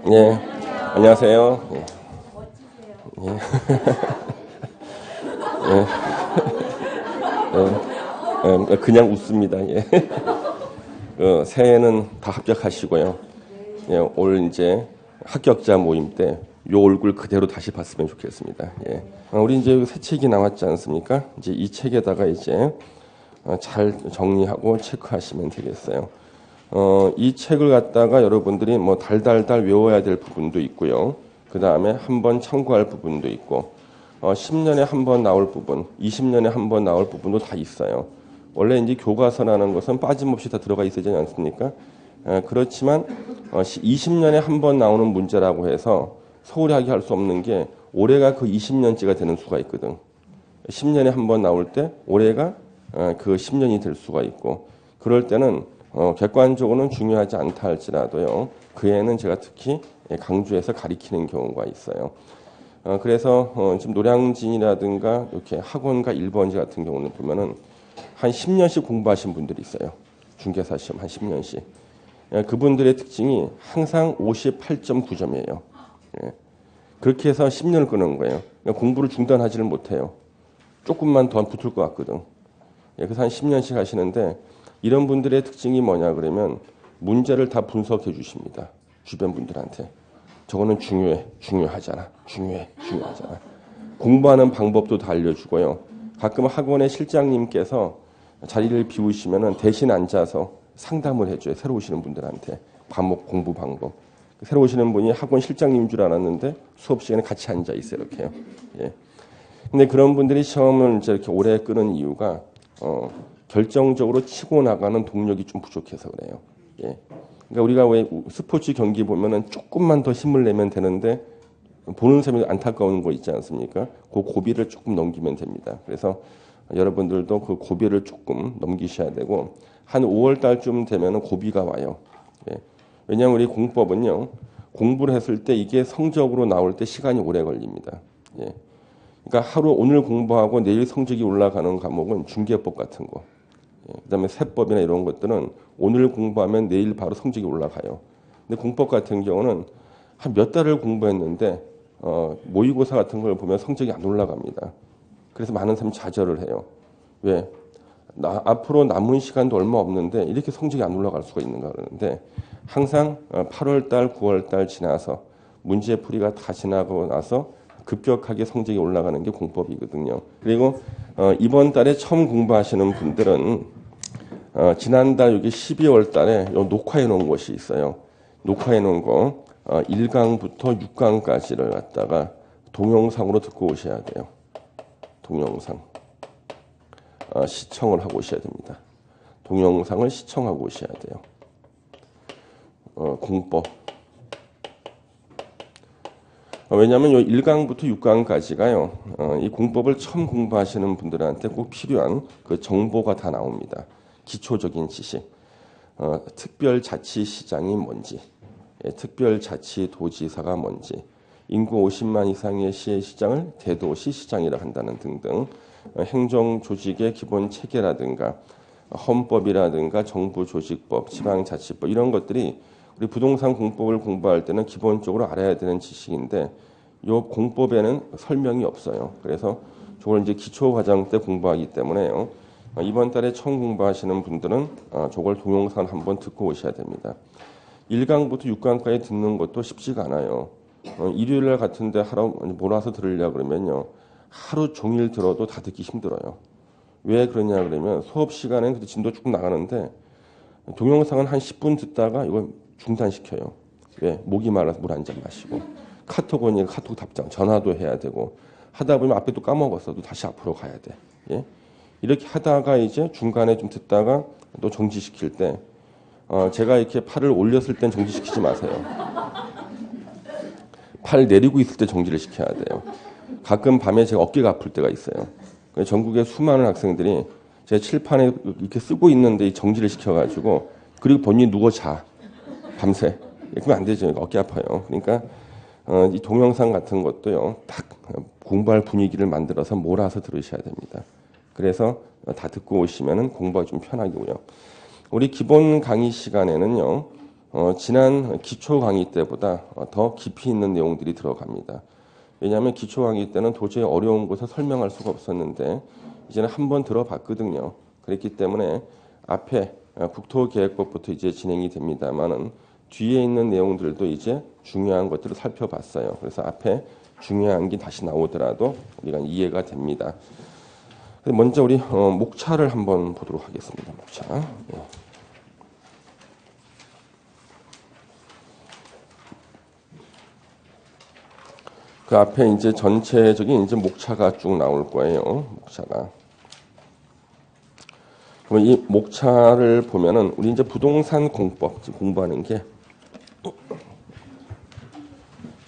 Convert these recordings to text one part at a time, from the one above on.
예, 안녕하세요. 예, 예, 그냥 웃습니다. 예. 새해는 다 합격하시고요. 예, 올 이제 합격자 모임 때 요 얼굴 그대로 다시 봤으면 좋겠습니다. 예. 우리 이제 새 책이 나왔지 않습니까? 이제 이 책에다가 이제 잘 정리하고 체크하시면 되겠어요. 이 책을 갖다가 여러분들이 뭐 달달달 외워야 될 부분도 있고요. 그 다음에 한번 참고할 부분도 있고, 10년에 한 번 나올 부분, 20년에 한 번 나올 부분도 다 있어요. 원래 이제 교과서라는 것은 빠짐없이 다 들어가 있어야 되지 않습니까? 그렇지만 20년에 한 번 나오는 문제라고 해서 소홀하게 할 수 없는 게 올해가 그 20년째가 되는 수가 있거든. 10년에 한 번 나올 때 올해가 그 10년이 될 수가 있고, 그럴 때는 객관적으로는 중요하지 않다 할지라도요, 그 애는 제가 특히 강조해서 가리키는 경우가 있어요. 그래서 지금 노량진이라든가 이렇게 학원가 1번지 같은 경우는 보면은 한 10년씩 공부하신 분들이 있어요. 중개사 시험 한 10년씩. 그분들의 특징이 항상 58.9점이에요. 그렇게 해서 10년을 끄는 거예요. 그러니까 공부를 중단하지를 못해요. 조금만 더 붙을 것 같거든. 그래서 한 10년씩 하시는데, 이런 분들의 특징이 뭐냐 그러면 문제를 다 분석해 주십니다. 주변 분들한테. 저거는 중요하잖아. 중요하잖아. 공부하는 방법도 다 알려주고요. 가끔 학원의 실장님께서 자리를 비우시면 대신 앉아서 상담을 해줘요. 새로 오시는 분들한테. 과목 공부 방법. 새로 오시는 분이 학원 실장님인 줄 알았는데 수업 시간에 같이 앉아 있어요. 이렇게요. 예. 근데 그런 분들이 시험을 이제 이렇게 오래 끄는 이유가 결정적으로 치고 나가는 동력이 좀 부족해서 그래요. 예. 그러니까 우리가 왜 스포츠 경기 보면은 조금만 더 힘을 내면 되는데 보는 사람이 안타까운 거 있지 않습니까? 그 고비를 조금 넘기면 됩니다. 그래서 여러분들도 그 고비를 조금 넘기셔야 되고, 한 5월 달쯤 되면은 고비가 와요. 예. 왜냐하면 우리 공법은요, 공부를 했을 때 이게 성적으로 나올 때 시간이 오래 걸립니다. 예. 그러니까 하루 오늘 공부하고 내일 성적이 올라가는 과목은 중개법 같은 거, 그다음에 세법이나 이런 것들은 오늘 공부하면 내일 바로 성적이 올라가요. 근데 공법 같은 경우는 한 몇 달을 공부했는데 모의고사 같은 걸 보면 성적이 안 올라갑니다. 그래서 많은 사람이 좌절을 해요. 왜? 앞으로 남은 시간도 얼마 없는데 이렇게 성적이 안 올라갈 수가 있는가 그러는데, 항상 8월 달, 9월 달 지나서 문제풀이가 다 지나고 나서 급격하게 성적이 올라가는 게 공법이거든요. 그리고 이번 달에 처음 공부하시는 분들은 지난달 여기 12월 달에 녹화해 놓은 것이 있어요. 녹화해 놓은 거 1강부터 6강까지를 갖다가 동영상으로 듣고 오셔야 돼요. 동영상. 시청을 하고 오셔야 됩니다. 동영상을 시청하고 오셔야 돼요. 공법. 왜냐하면 요 1강부터 6강까지가요, 이 공법을 처음 공부하시는 분들한테 꼭 필요한 그 정보가 다 나옵니다. 기초적인 지식. 특별자치시장이 뭔지, 특별자치도지사가 뭔지, 인구 50만 이상의 시의 시장을 대도시 시장이라 한다는 등등, 행정조직의 기본 체계라든가 헌법이라든가 정부조직법, 지방자치법, 이런 것들이 우리 부동산 공법을 공부할 때는 기본적으로 알아야 되는 지식인데, 이 공법에는 설명이 없어요. 그래서 저걸 이제 기초 과정 때 공부하기 때문에요, 이번 달에 처음 공부하시는 분들은 저걸 동영상 한번 듣고 오셔야 됩니다. 1강부터 6강까지 듣는 것도 쉽지가 않아요. 일요일 같은데 하루 몰아서 들으려고 그러면요, 하루 종일 들어도 다 듣기 힘들어요. 왜 그러냐 그러면 수업 시간엔 그래도 진도 조금 나가는데 동영상은 한 10분 듣다가 이걸 중단시켜요. 왜? 목이 말라서 물 한 잔 마시고, 카톡 오니 카톡 답장, 전화도 해야 되고, 하다 보면 앞에 또 까먹었어도 다시 앞으로 가야 돼. 예? 이렇게 하다가 이제 중간에 좀 듣다가 또 정지시킬 때, 제가 이렇게 팔을 올렸을 땐 정지시키지 마세요. 팔 내리고 있을 때 정지를 시켜야 돼요. 가끔 밤에 제가 어깨가 아플 때가 있어요. 전국의 수많은 학생들이 제 칠판에 이렇게 쓰고 있는데 이 정지를 시켜가지고, 그리고 본인이 누워 자. 밤새. 그러면 안 되죠. 어깨 아파요. 그러니까 이 동영상 같은 것도요, 딱 공부할 분위기를 만들어서 몰아서 들으셔야 됩니다. 그래서 다 듣고 오시면은 공부가 좀 편하고요. 우리 기본 강의 시간에는요, 지난 기초 강의 때보다 더 깊이 있는 내용들이 들어갑니다. 왜냐하면 기초 강의 때는 도저히 어려운 것을 설명할 수가 없었는데 이제는 한번 들어봤거든요. 그렇기 때문에 앞에 국토계획법부터 이제 진행이 됩니다만은 뒤에 있는 내용들도 이제 중요한 것들을 살펴봤어요. 그래서 앞에 중요한 게 다시 나오더라도 우리가 이해가 됩니다. 먼저 우리 목차를 한번 보도록 하겠습니다. 목차. 예. 그 앞에 이제 전체적인 이제 목차가 쭉 나올 거예요. 목차가. 그럼 이 목차를 보면은 우리 이제 부동산 공법 지금 공부하는 게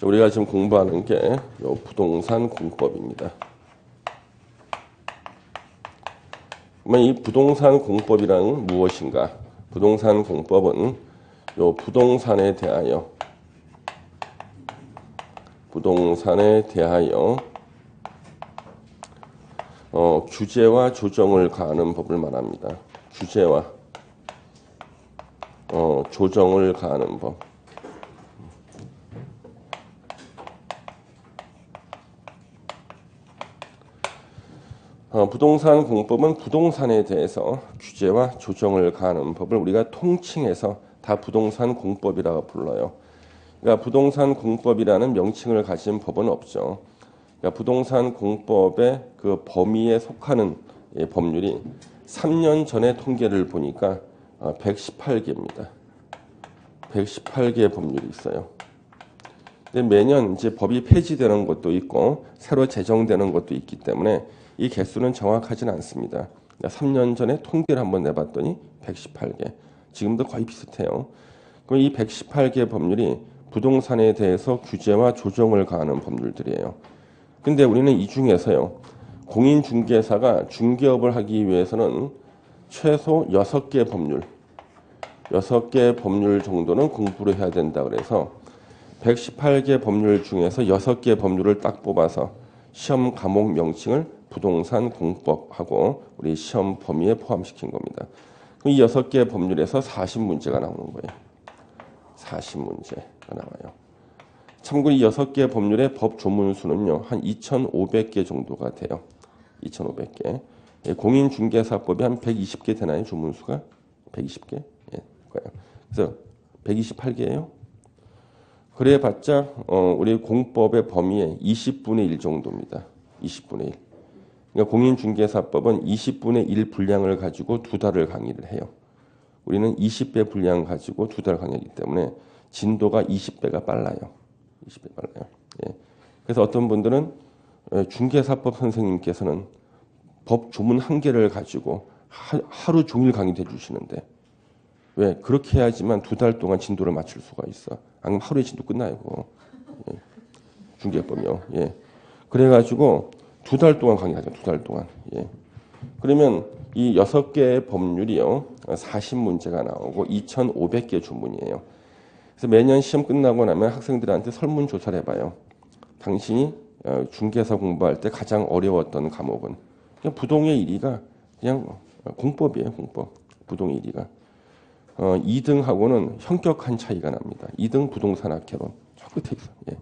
우리가 지금 공부하는 게 요 부동산 공법입니다. 그러면 이 부동산 공법이란 무엇인가? 부동산 공법은 요 부동산에 대하여 규제와 조정을 가하는 법을 말합니다. 규제와 조정을 가하는 법. 부동산 공법은 부동산에 대해서 규제와 조정을 가하는 법을 우리가 통칭해서 다 부동산 공법이라고 불러요. 그러니까 부동산 공법이라는 명칭을 가진 법은 없죠. 그러니까 부동산 공법의 그 범위에 속하는 법률이 3년 전의 통계를 보니까 118개입니다. 118개의 법률이 있어요. 근데 매년 이제 법이 폐지되는 것도 있고 새로 제정되는 것도 있기 때문에 이 개수는 정확하지는 않습니다. 3년 전에 통계를 한번 내봤더니 118개. 지금도 거의 비슷해요. 그럼 이 118개 법률이 부동산에 대해서 규제와 조정을 가하는 법률들이에요. 근데 우리는 이 중에서요. 공인중개사가 중개업을 하기 위해서는 최소 6개 법률, 6개 법률 정도는 공부를 해야 된다 그래서 118개 법률 중에서 6개 법률을 딱 뽑아서 시험 과목 명칭을 부동산 공법하고 우리 시험 범위에 포함시킨 겁니다. 이 6개 법률에서 40문제가 나오는 거예요. 40문제가 나와요. 참고로 이 6개 법률의 법 조문수는요. 한 2,500개 정도가 돼요. 2,500개. 공인중개사법이 한 120개 되나요? 조문수가? 120개? 예, 거예요. 그래서 128개예요. 그래봤자 우리 공법의 범위의 20분의 1 정도입니다. 20분의 1. 그러니까 공인중개사법은 20분의 1 분량을 가지고 2달을 강의를 해요. 우리는 20배 분량 가지고 2달 강의하기 때문에 진도가 20배가 빨라요. 20배 빨라요. 예. 그래서 어떤 분들은 중개사법 선생님께서는 법 조문 한 개를 가지고 하루 종일 강의해 주시는데 왜? 그렇게 해야지만 2달 동안 진도를 맞출 수가 있어. 안 그러면 하루에 진도 끝나요. 예. 중개법이요. 예. 그래가지고 2달 동안 강의하죠. 2달 동안. 예. 그러면 이 6개의 법률이요. 40문제가 나오고 2,500개 조문이에요. 그래서 매년 시험 끝나고 나면 학생들한테 설문조사를 해봐요. 당신이 중개사 공부할 때 가장 어려웠던 과목은 그냥 부동의 1위가 그냥 공법이에요. 공법. 부동의 1위가. 2등하고는 현격한 차이가 납니다. 2등 부동산학개론. 저 끝에 있어. 예.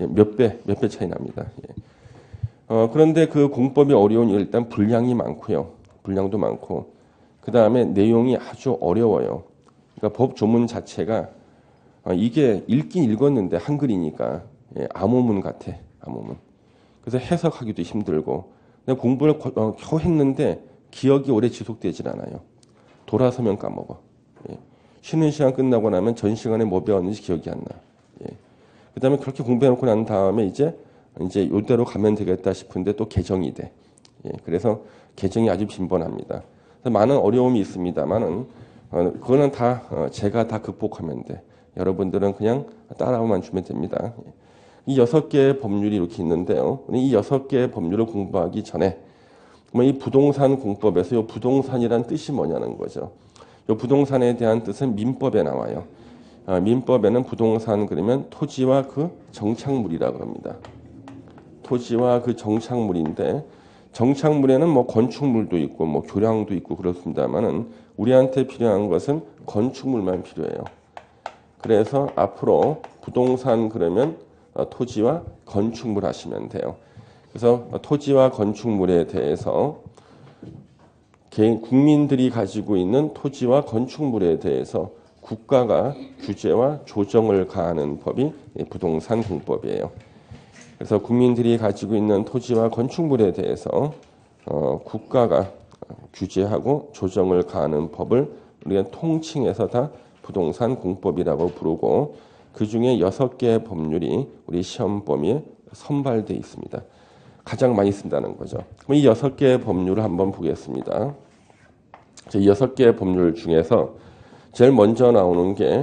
예. 몇 배 차이 납니다. 예. 그런데 그 공법이 어려운 일단 분량이 많고요. 분량도 많고 그 다음에 내용이 아주 어려워요. 그러니까 법 조문 자체가 이게 읽긴 읽었는데 한글이니까 암호문 같아. 암호문. 그래서 해석하기도 힘들고 공부를 겨우 했는데 기억이 오래 지속되질 않아요. 돌아서면 까먹어. 예. 쉬는 시간 끝나고 나면 전 시간에 뭐 배웠는지 기억이 안 나. 예. 그 다음에 그렇게 공부해놓고 난 다음에 이제 이대로 가면 되겠다 싶은데 또 개정이 돼. 예. 그래서 개정이 아주 빈번합니다. 많은 어려움이 있습니다만은 그거는 다 제가 다 극복하면 돼. 여러분들은 그냥 따라만 주면 됩니다. 이 6개의 법률이 이렇게 있는데요. 이 6개의 법률을 공부하기 전에 이 부동산 공법에서 이 부동산이란 뜻이 뭐냐는 거죠. 이 부동산에 대한 뜻은 민법에 나와요. 민법에는 부동산 그러면 토지와 그 정착물이라고 합니다. 토지와 그 정착물인데 정착물에는 뭐 건축물도 있고 뭐 교량도 있고 그렇습니다만은 우리한테 필요한 것은 건축물만 필요해요. 그래서 앞으로 부동산 그러면 토지와 건축물 하시면 돼요. 그래서 토지와 건축물에 대해서 국민들이 가지고 있는 토지와 건축물에 대해서 국가가 규제와 조정을 가하는 법이 부동산 공법이에요. 그래서 국민들이 가지고 있는 토지와 건축물에 대해서 국가가 규제하고 조정을 가하는 법을 우리가 통칭해서 다 부동산 공법이라고 부르고 그 중에 6개의 법률이 우리 시험 범위에 선발되어 있습니다. 가장 많이 쓴다는 거죠. 그럼 이 6개의 법률을 한번 보겠습니다. 이 6개의 법률 중에서 제일 먼저 나오는 게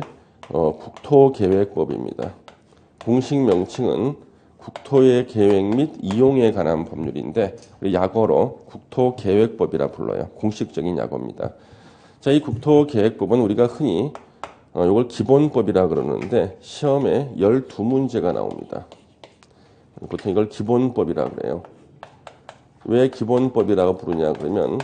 국토계획법입니다. 공식 명칭은 국토의 계획 및 이용에 관한 법률인데 약어로 국토계획법이라 불러요. 공식적인 약어입니다. 자, 이 국토계획법은 우리가 흔히 이걸 기본법이라 그러는데 시험에 12문제가 나옵니다. 보통 이걸 기본법이라 그래요. 왜 기본법이라고 부르냐 그러면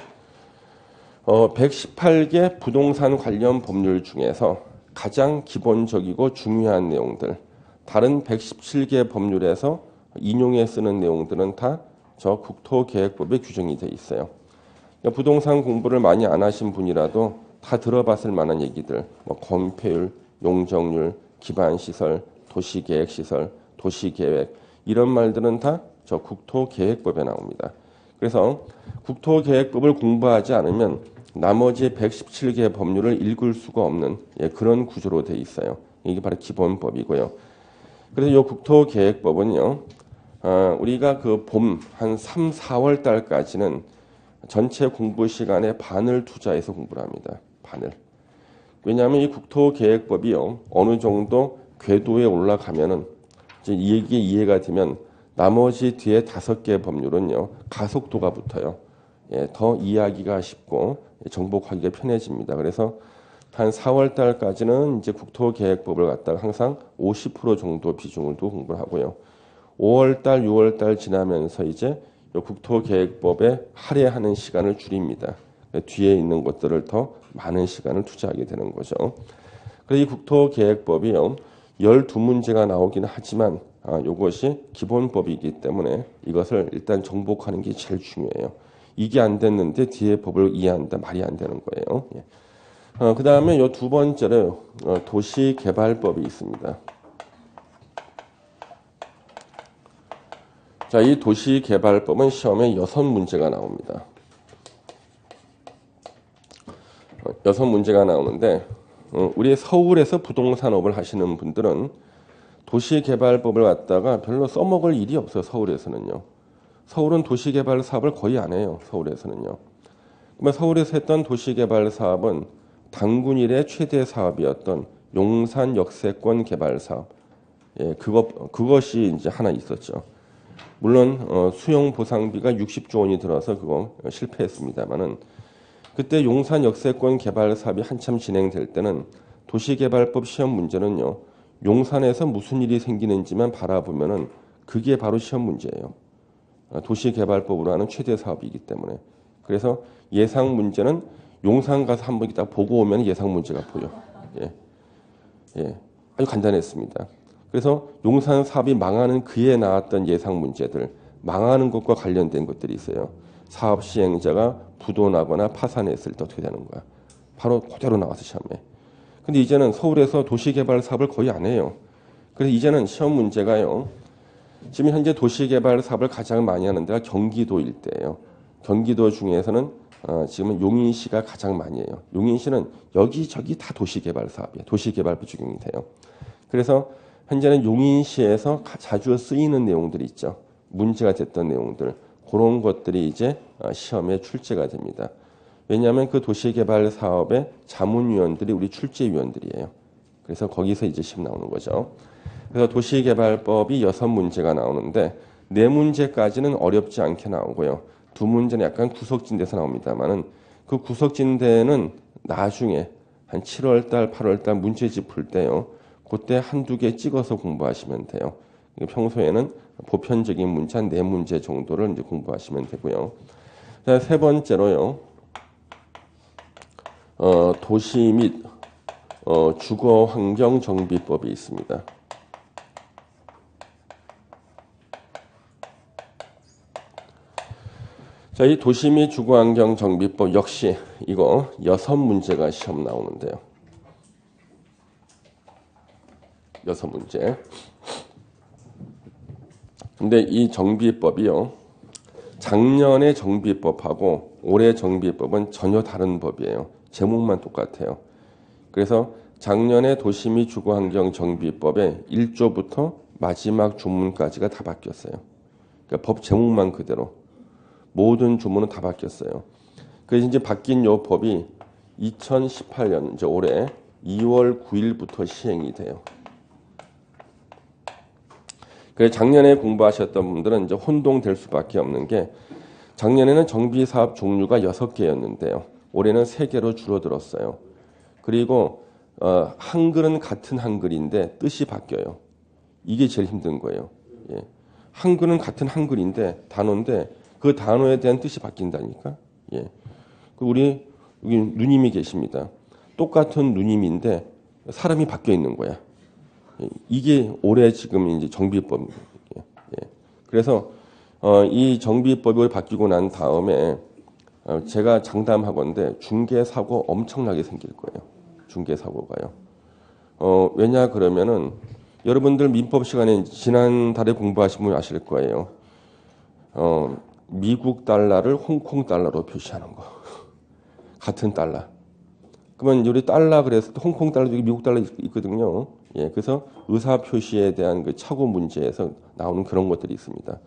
118개 부동산 관련 법률 중에서 가장 기본적이고 중요한 내용들, 다른 117개 법률에서 인용해 쓰는 내용들은 다 저 국토계획법에 규정이 되어 있어요. 그러니까 부동산 공부를 많이 안 하신 분이라도 다 들어봤을 만한 얘기들, 뭐 건폐율, 용적률, 기반시설, 도시계획시설, 도시계획 이런 말들은 다 저 국토계획법에 나옵니다. 그래서 국토계획법을 공부하지 않으면 나머지 117개 법률을 읽을 수가 없는 그런 구조로 되어 있어요. 이게 바로 기본법이고요. 그래서 이 국토계획법은요, 우리가 그 봄 한 3, 4월 달까지는 전체 공부 시간의 반을 투자해서 공부를 합니다. 반을. 왜냐하면 이 국토계획법이요, 어느 정도 궤도에 올라가면은 이제 이게 이해가 되면 나머지 뒤에 5개 법률은요 가속도가 붙어요. 더 이해하기가 쉽고 정복하기가 편해집니다. 그래서 한 4월 달까지는 이제 국토계획법을 갖다가 항상 50% 정도 비중을 두고 공부를 하고요. 5월 달, 6월 달 지나면서 이제 국토계획법에 할애하는 시간을 줄입니다. 뒤에 있는 것들을 더 많은 시간을 투자하게 되는 거죠. 그래서 이 국토계획법이요 12문제가 나오긴 하지만 이것이 기본법이기 때문에 이것을 일단 정복하는 게 제일 중요해요. 이게 안 됐는데 뒤에 법을 이해한다 말이 안 되는 거예요. 그 다음에 이 두 번째로 도시개발법이 있습니다. 자, 이 도시개발법은 시험에 6문제가 나옵니다. 6문제가 나오는데 우리 서울에서 부동산업을 하시는 분들은 도시개발법을 갖다가 별로 써먹을 일이 없어요. 서울에서는요. 서울은 도시개발 사업을 거의 안 해요. 서울에서는요. 그러면 서울에서 했던 도시개발 사업은 당군 이래 최대 사업이었던 용산 역세권 개발 사업. 그것이 이제 하나 있었죠. 물론 수용 보상비가 60조 원이 들어서 그거 실패했습니다만은 그때 용산 역세권 개발 사업이 한참 진행될 때는 도시개발법 시험 문제는요. 용산에서 무슨 일이 생기는지만 바라보면은 그게 바로 시험 문제예요. 도시개발법으로 하는 최대 사업이기 때문에. 그래서 예상 문제는 용산 가서 한번 이따 보고 오면 예상 문제가 보여. 아주 간단했습니다. 그래서 용산 사업이 망하는 그에 나왔던 예상 문제들, 망하는 것과 관련된 것들이 있어요. 사업 시행자가 부도나거나 파산했을 때 어떻게 되는 거야. 바로 그대로 나와서 시험에. 근데 이제는 서울에서 도시개발 사업을 거의 안 해요. 그래서 이제는 시험 문제가요. 지금 현재 도시개발 사업을 가장 많이 하는 데가 경기도 일대예요. 경기도 중에서는 지금은 용인시가 가장 많이 해요. 용인시는 여기저기 다 도시개발 사업이에요. 도시개발법 적용이 돼요. 그래서 현재는 용인시에서 자주 쓰이는 내용들이 있죠. 문제가 됐던 내용들. 그런 것들이 이제 시험에 출제가 됩니다. 왜냐하면 그 도시개발 사업의 자문위원들이 우리 출제위원들이에요. 그래서 거기서 이제 시험 나오는 거죠. 그래서 도시개발법이 6문제가 나오는데 4문제까지는 어렵지 않게 나오고요. 2문제는 약간 구석진 데서 나옵니다만은 그 구석진 데는 나중에 한 7월 달, 8월 달 문제집 풀 때요. 그때 한두 개 찍어서 공부하시면 돼요. 평소에는 보편적인 문제 한 4문제 정도를 이제 공부하시면 되고요. 자, 세 번째로요. 도시 및 주거환경정비법이 있습니다. 자, 이 도시 및 주거환경정비법 역시 이거 6문제가 시험 나오는데요. 6문제. 근데 이 정비법이요, 작년의 정비법하고 올해 정비법은 전혀 다른 법이에요. 제목만 똑같아요. 그래서 작년에 도시 및 주거환경정비법의 1조부터 마지막 조문까지가 다 바뀌었어요. 그러니까 법 제목만 그대로. 모든 조문은 다 바뀌었어요. 그래서 이제 바뀐 요 법이 2018년, 이제 올해 2월 9일부터 시행이 돼요. 그래서 작년에 공부하셨던 분들은 이제 혼동될 수밖에 없는 게, 작년에는 정비사업 종류가 6개였는데요. 올해는 3개로 줄어들었어요. 그리고 한글은 같은 한글인데 뜻이 바뀌어요. 이게 제일 힘든 거예요. 예. 한글은 같은 한글인데 단어인데 그 단어에 대한 뜻이 바뀐다니까. 예. 우리 여기 누님이 계십니다. 똑같은 누님인데 사람이 바뀌어 있는 거야. 예. 이게 올해 지금 이제 정비법입니다. 예. 그래서 이 정비법이 바뀌고 난 다음에 제가 장담하건대 중개사고 엄청나게 생길 거예요. 중개사고가요. 왜냐 그러면은 여러분들 민법 시간에 지난달에 공부하신 분 아실 거예요. 미국 달러를 홍콩 달러로 표시하는 거. 같은 달러. 그러면 우리 달러 그래서 홍콩 달러 중에 미국 달러 있거든요. 예, 그래서 의사 표시에 대한 그 착오 문제에서 나오는 그런 것들이 있습니다.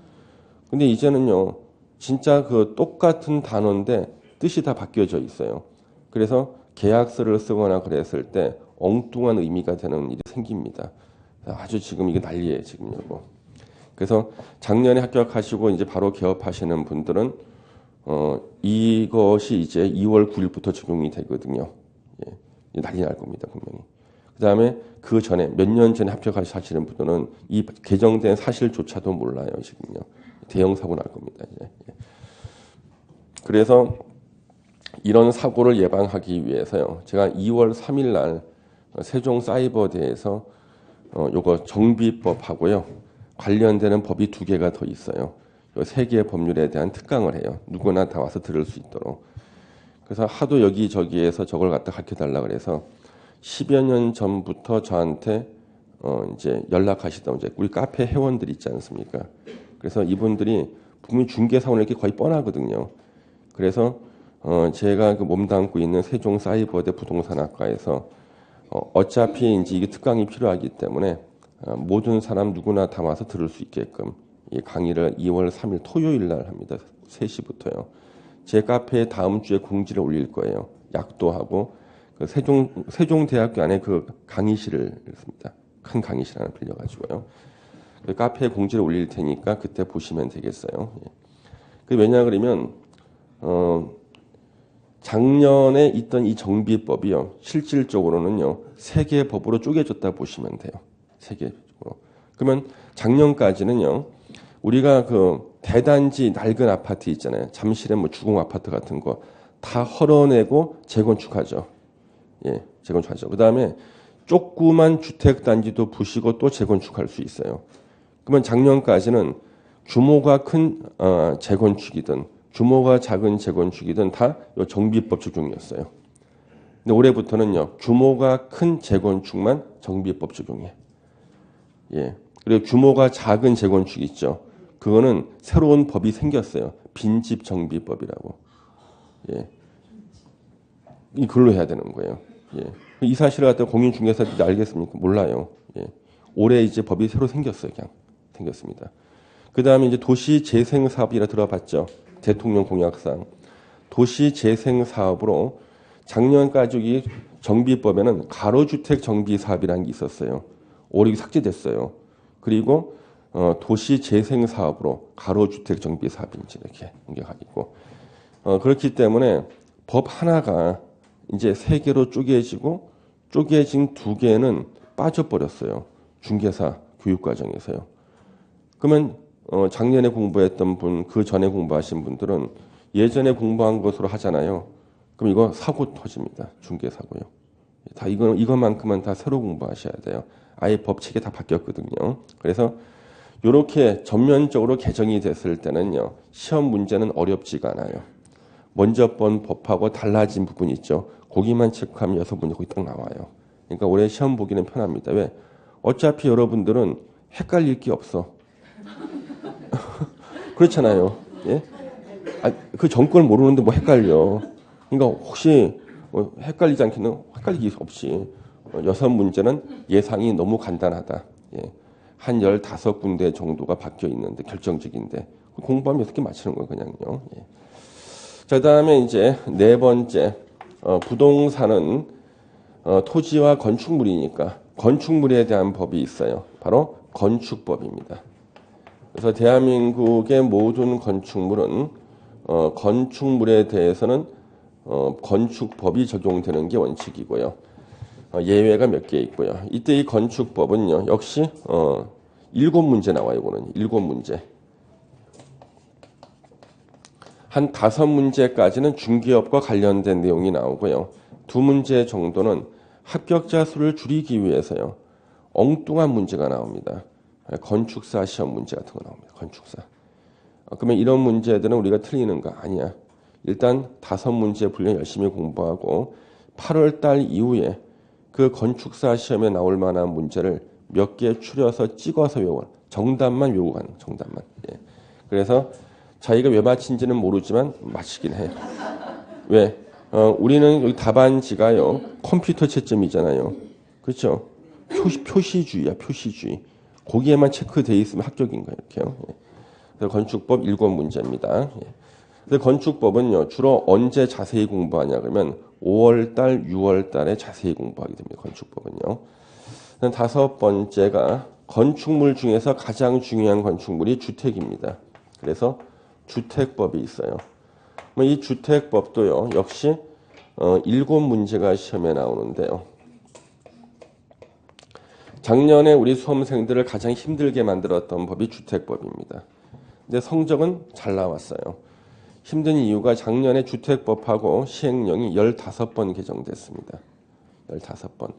근데 이제는요, 진짜 그 똑같은 단어인데 뜻이 다 바뀌어져 있어요. 그래서 계약서를 쓰거나 그랬을 때 엉뚱한 의미가 되는 일이 생깁니다. 아주 지금 이게 난리예요, 지금 이거. 그래서 작년에 합격하시고 이제 바로 개업하시는 분들은 이것이 이제 2월 9일부터 적용이 되거든요. 예, 난리 날 겁니다, 분명히. 그다음에 그 전에 몇 년 전에 합격하시는 분들은 이 개정된 사실조차도 몰라요, 지금요. 대형 사고 날 겁니다, 이제. 그래서 이런 사고를 예방하기 위해서요, 제가 2월 3일 날 세종사이버대에서 요거 정비법하고요 관련되는 법이 2개가 더 있어요. 요 3개의 법률에 대한 특강을 해요. 누구나 다 와서 들을 수 있도록. 그래서 하도 여기저기에서 저걸 갖다 가르쳐달라 그래서 10여 년 전부터 저한테 이제 연락하시던 이제 우리 카페 회원들 있지 않습니까? 그래서 이분들이 분명히 중개사원을 이렇게 거의 뻔하거든요. 그래서 제가 그 몸담고 있는 세종사이버대 부동산학과에서 어차피 이제 이게 특강이 필요하기 때문에 모든 사람 누구나 다 와서 들을 수 있게끔 이 강의를 2월 3일 토요일 날 합니다. 3시부터요. 제 카페에 다음 주에 공지를 올릴 거예요. 약도 하고 그 세종대학교 안에 그 강의실을 씁니다. 큰 강의실 하나 빌려가지고요. 그 카페에 공지를 올릴 테니까 그때 보시면 되겠어요. 예. 왜냐 그러면 작년에 있던 이 정비법이요, 실질적으로는요 3개의 법으로 쪼개졌다 보시면 돼요. 3개적으로. 그러면 작년까지는요 우리가 그 대단지 낡은 아파트 있잖아요. 잠실에 뭐 주공 아파트 같은 거 다 헐어내고 재건축하죠. 예, 재건축하죠. 그 다음에 조그만 주택 단지도 부시고 또 재건축할 수 있어요. 그러면 작년까지는 규모가 큰 재건축이든 규모가 작은 재건축이든 다 정비법 적용이었어요. 근데 올해부터는요 규모가 큰 재건축만 정비법 적용이에요. 예. 그리고 규모가 작은 재건축 있죠. 그거는 새로운 법이 생겼어요. 빈집 정비법이라고. 예. 이걸로 해야 되는 거예요. 예. 이 사실을 갖다 공인중개사들이 알겠습니까? 몰라요. 예. 올해 이제 법이 새로 생겼어요. 그냥 생겼습니다. 그 다음에 이제 도시재생사업이라 들어봤죠. 대통령 공약상. 도시재생사업으로 작년까지 이 정비법에는 가로주택 정비사업이라는 게 있었어요. 올해 삭제됐어요. 그리고 도시재생사업으로 가로주택 정비사업인지 이렇게 연계가 있고 그렇기 때문에 법 하나가 이제 3개로 쪼개지고 쪼개진 2개는 빠져버렸어요. 중개사 교육과정에서요. 그러면 작년에 공부했던 분, 그 전에 공부하신 분들은 예전에 공부한 것으로 하잖아요. 그럼 이거 사고 터집니다. 중개사고요. 다 이것만큼은 다 새로 공부하셔야 돼요. 아예 법칙이 다 바뀌었거든요. 그래서 이렇게 전면적으로 개정이 됐을 때는요, 시험 문제는 어렵지가 않아요. 먼저 본 법하고 달라진 부분이 있죠. 거기만 체크하면 6문제 거기 딱 나와요. 그러니까 올해 시험 보기는 편합니다. 왜? 어차피 여러분들은 헷갈릴 게 없어. 그렇잖아요. 예? 그 정권을 모르는데 뭐 헷갈려. 그러니까 혹시 뭐 헷갈리지 않겠는? 헷갈리기 없이 6문제는 예상이 너무 간단하다. 예. 한 15군데 정도가 바뀌어 있는데 결정적인데 공부하면 6개 맞히는 거예요. 그냥요. 예. 자, 그다음에 이제 네 번째 부동산은 토지와 건축물이니까 건축물에 대한 법이 있어요. 바로 건축법입니다. 그래서 대한민국의 모든 건축물은 건축물에 대해서는 건축법이 적용되는 게 원칙이고요. 예외가 몇 개 있고요. 이때 이 건축법은요, 역시 7문제 나와요. 이거는 7문제. 한 5문제까지는 중개업과 관련된 내용이 나오고요. 2문제 정도는 합격자 수를 줄이기 위해서요, 엉뚱한 문제가 나옵니다. 건축사 시험 문제 같은 거 나옵니다. 건축사. 그러면 이런 문제들은 우리가 틀리는 거 아니야. 일단 5문제 분량 열심히 공부하고 8월 달 이후에 그 건축사 시험에 나올 만한 문제를 몇 개 추려서 찍어서 외워. 정답만 외우고 가는 정답만. 예. 그래서 자기가 왜 맞힌지는 모르지만 맞히긴 해. 왜? 우리는 여기 답안지가요, 컴퓨터 채점이잖아요. 그렇죠? 표시주의야, 표시주의. 거기에만 체크되어 있으면 합격인 거예요. 이렇게요. 예. 그래서 건축법 7문제입니다. 예. 근데 건축법은요, 주로 언제 자세히 공부하냐 그러면 5월달, 6월달에 자세히 공부하게 됩니다. 건축법은요. 5번째가 건축물 중에서 가장 중요한 건축물이 주택입니다. 그래서 주택법이 있어요. 이 주택법도요, 역시 7문제가 시험에 나오는데요. 작년에 우리 수험생들을 가장 힘들게 만들었던 법이 주택법입니다. 근데 성적은 잘 나왔어요. 힘든 이유가 작년에 주택법하고 시행령이 15번 개정됐습니다. 15번.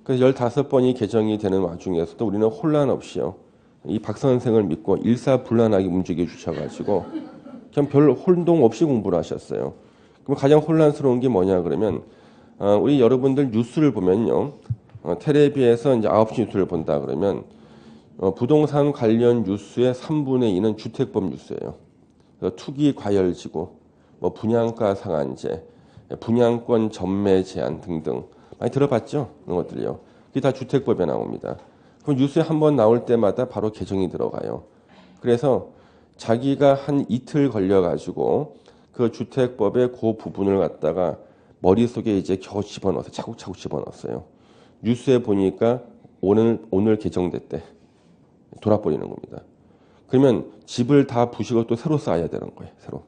그래서 15번이 개정이 되는 와중에서도 우리는 혼란 없이요, 이 박 선생을 믿고 일사불란하게 움직여 주셔가지고 그냥 별 혼동 없이 공부를 하셨어요. 그럼 가장 혼란스러운 게 뭐냐 그러면 우리 여러분들 뉴스를 보면요, 텔레비에서 이제 9시 뉴스를 본다 그러면 부동산 관련 뉴스의 3분의 2는 주택법 뉴스예요. 투기 과열지구, 뭐 분양가 상한제, 분양권 전매 제한 등등 많이 들어봤죠? 그런 것들이요. 그게 다 주택법에 나옵니다. 그럼 뉴스에 한번 나올 때마다 바로 개정이 들어가요. 그래서 자기가 한 이틀 걸려가지고 그 주택법의 그 부분을 갖다가 머릿속에 이제 겨우 집어넣어서 차곡차곡 집어넣었어요. 뉴스에 보니까 오늘 개정됐대. 돌아버리는 겁니다. 그러면 집을 다 부시고 또 새로 쌓아야 되는 거예요. 새로.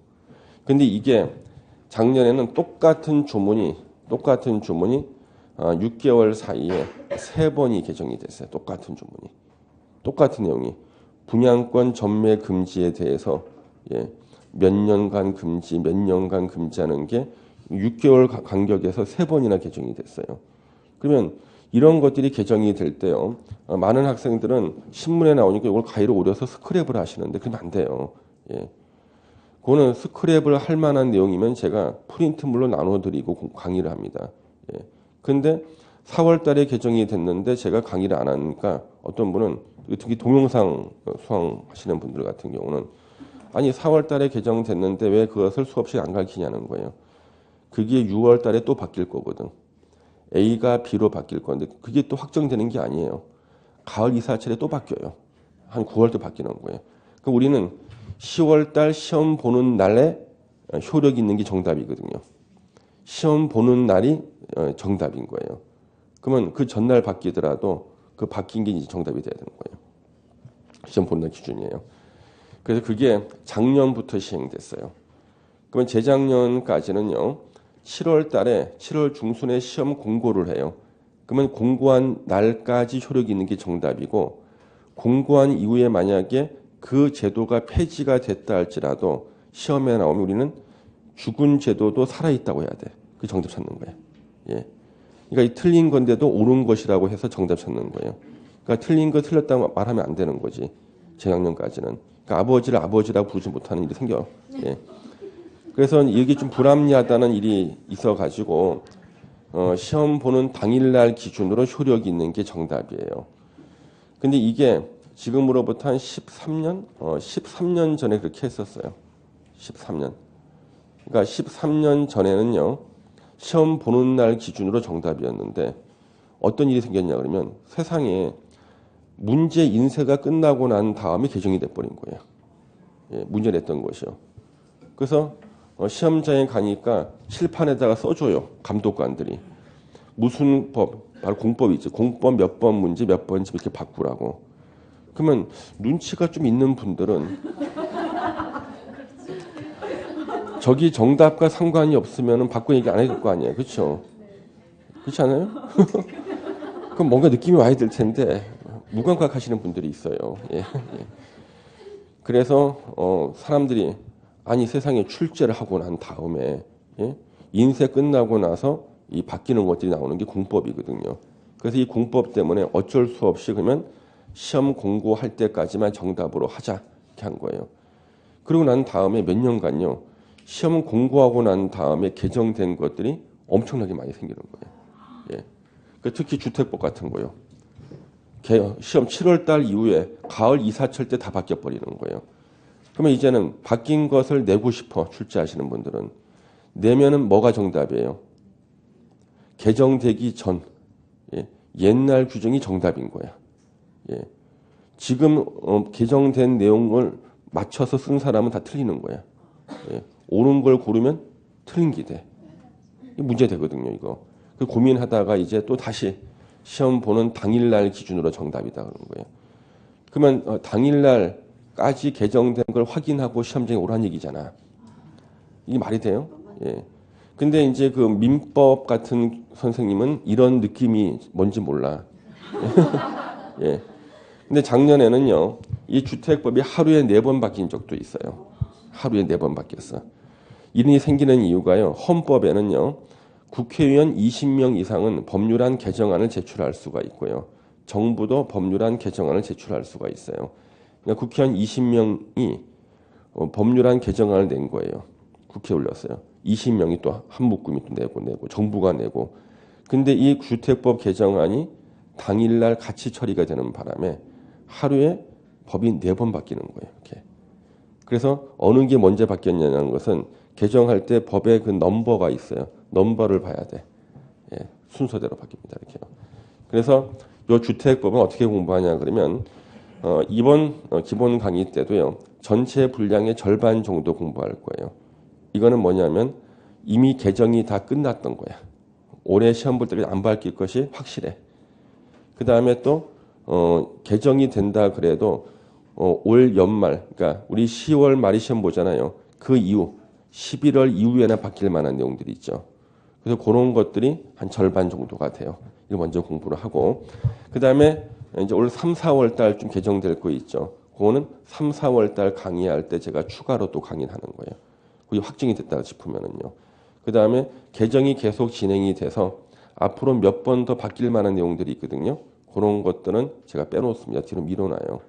근데 이게 작년에는 똑같은 주문이 6개월 사이에 3번이 개정이 됐어요. 똑같은 주문이. 똑같은 내용이. 분양권 전매 금지에 대해서 몇 년간 금지, 몇 년간 금지하는 게 6개월 간격에서 3번이나 개정이 됐어요. 그러면 이런 것들이 개정이 될 때요, 많은 학생들은 신문에 나오니까 이걸 가위로 오려서 스크랩을 하시는데 그러면 안 돼요. 예. 그거는 스크랩을 할 만한 내용이면 제가 프린트물로 나눠드리고 강의를 합니다. 예. 근데 4월 달에 개정이 됐는데 제가 강의를 안 하니까 어떤 분은, 특히 동영상 수강하시는 분들 같은 경우는 아니 4월 달에 개정됐는데 왜 그것을 수업시에 안 가르치냐는 거예요. 그게 6월 달에 또 바뀔 거거든. A가 B로 바뀔 건데 그게 또 확정되는 게 아니에요. 가을 이사철에 또 바뀌어요. 한 9월 때 바뀌는 거예요. 그럼 우리는 10월 달 시험 보는 날에 효력 있는 게 정답이거든요. 시험 보는 날이 정답인 거예요. 그러면 그 전날 바뀌더라도 그 바뀐 게 이제 정답이 돼야 되는 거예요. 시험 보는 날 기준이에요. 그래서 그게 작년부터 시행됐어요. 그러면 재작년까지는요, 7월 달에 7월 중순에 시험 공고를 해요. 그러면 공고한 날까지 효력이 있는 게 정답이고, 공고한 이후에 만약에 그 제도가 폐지가 됐다 할지라도 시험에 나오면 우리는 죽은 제도도 살아있다고 해야 돼. 그 정답 찾는 거예요. 예. 그러니까 이 틀린 건데도 옳은 것이라고 해서 정답 찾는 거예요. 그러니까 틀린 거 틀렸다고 말하면 안 되는 거지. 재학년까지는. 그러니까 아버지를 아버지라고 부르지 못하는 일이 생겨요. 예. 그래서 이게 좀 불합리하다는 일이 있어가지고 시험 보는 당일날 기준으로 효력이 있는 게 정답이에요. 근데 이게 지금으로부터 한 13년? 13년 전에 그렇게 했었어요. 13년. 그러니까 13년 전에는요. 시험 보는 날 기준으로 정답이었는데 어떤 일이 생겼냐 그러면 세상에 문제 인쇄가 끝나고 난 다음에 개정이 돼버린 거예요. 예, 문제 냈던 것이요. 그래서 시험장에 가니까 칠판에다가 써줘요. 감독관들이. 무슨 법, 바로 공법이 있죠. 공법 몇 번 문제 몇 번지 이렇게 바꾸라고. 그러면 눈치가 좀 있는 분들은 저기 정답과 상관이 없으면 바꿔 얘기 안 해줄 거 아니에요. 그렇죠? 그렇지 않아요? 그럼 뭔가 느낌이 와야 될 텐데 무감각 하시는 분들이 있어요. 예, 예. 그래서 사람들이 아니 세상에 출제를 하고 난 다음에 예? 인쇄 끝나고 나서 이 바뀌는 것들이 나오는 게 공법이거든요. 그래서 이 공법 때문에 어쩔 수 없이 그러면 시험 공고할 때까지만 정답으로 하자 이렇게 한 거예요. 그리고 난 다음에 몇 년간요. 시험 공고하고 난 다음에 개정된 것들이 엄청나게 많이 생기는 거예요. 예. 특히 주택법 같은 거요. 시험 7월 달 이후에 가을 이사철 때 다 바뀌어 버리는 거예요. 그러면 이제는 바뀐 것을 내고 싶어 출제하시는 분들은 내면은 뭐가 정답이에요? 개정되기 전 예. 옛날 규정이 정답인 거야. 예. 지금 개정된 내용을 맞춰서 쓴 사람은 다 틀리는 거야. 예. 옳은 걸 고르면 틀린 게 돼. 이게 문제 되거든요, 이거. 그 고민하다가 이제 또 다시 시험 보는 당일날 기준으로 정답이다 그런 거예요. 그러면 당일날까지 개정된 걸 확인하고 시험장에 오란 얘기잖아. 이게 말이 돼요? 예. 근데 이제 그 민법 같은 선생님은 이런 느낌이 뭔지 몰라. 예. 근데 작년에는요, 이 주택법이 하루에 4번 바뀐 적도 있어요. 하루에 4번 바뀌었어. 이런 일이 생기는 이유가요, 헌법에는요, 국회의원 20명 이상은 법률안 개정안을 제출할 수가 있고요. 정부도 법률안 개정안을 제출할 수가 있어요. 그러니까 국회의원 20명이 법률안 개정안을 낸 거예요. 국회에 올렸어요. 20명이 또 한 묶음이 또 내고 정부가 내고. 근데 이 주택법 개정안이 당일날 같이 처리가 되는 바람에 하루에 법이 4번 바뀌는 거예요. 이렇게. 그래서 어느 게 먼저 바뀌었냐는 것은 개정할 때 법에 그 넘버가 있어요. 넘버를 봐야 돼. 예, 순서대로 바뀝니다. 이렇게요. 그래서 이 주택법은 어떻게 공부하냐 그러면 이번 기본 강의 때도요. 전체 분량의 절반 정도 공부할 거예요. 이거는 뭐냐면 이미 개정이 다 끝났던 거야. 올해 시험 볼 때까지 안 바뀔 것이 확실해. 그 다음에 또 개정이 된다 그래도 올 연말, 그러니까 우리 10월 말에 시험 보잖아요. 그 이후 11월 이후에나 바뀔 만한 내용들이 있죠. 그래서 그런 것들이 한 절반 정도가 돼요. 이거 먼저 공부를 하고 그 다음에 이제 올 3, 4월 달 좀 개정될 거 있죠. 그거는 3, 4월 달 강의할 때 제가 추가로 또 강의를 하는 거예요. 그게 확정이 됐다 싶으면은요. 그 다음에 개정이 계속 진행이 돼서 앞으로 몇 번 더 바뀔 만한 내용들이 있거든요. 그런 것들은 제가 빼놓습니다. 뒤로 밀어놔요.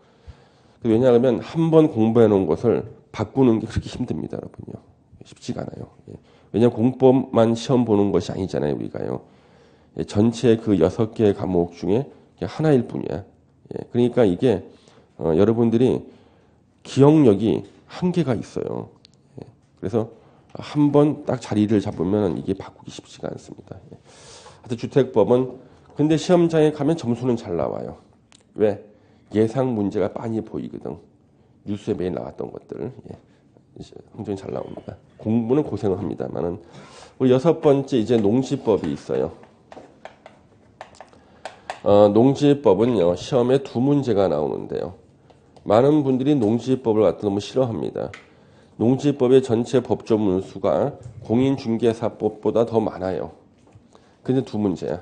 왜냐하면 한 번 공부해 놓은 것을 바꾸는 게 그렇게 힘듭니다, 여러분요. 쉽지가 않아요. 왜냐하면 공법만 시험 보는 것이 아니잖아요, 우리가요. 전체 그 6개의 과목 중에 하나일 뿐이야. 그러니까 이게 여러분들이 기억력이 한계가 있어요. 그래서 한 번 딱 자리를 잡으면 이게 바꾸기 쉽지가 않습니다. 하여튼 주택법은 근데 시험장에 가면 점수는 잘 나와요. 왜? 예상 문제가 많이 보이거든. 뉴스에 매일 나왔던 것들. 굉장히 잘 나옵니다. 공부는 고생을 합니다만은. 우리 6번째 이제 농지법이 있어요. 농지법은요, 시험에 2문제가 나오는데요. 많은 분들이 농지법을 갖다 너무 싫어합니다. 농지법의 전체 법조문 수가 공인중개사법보다 더 많아요. 근데 2문제야.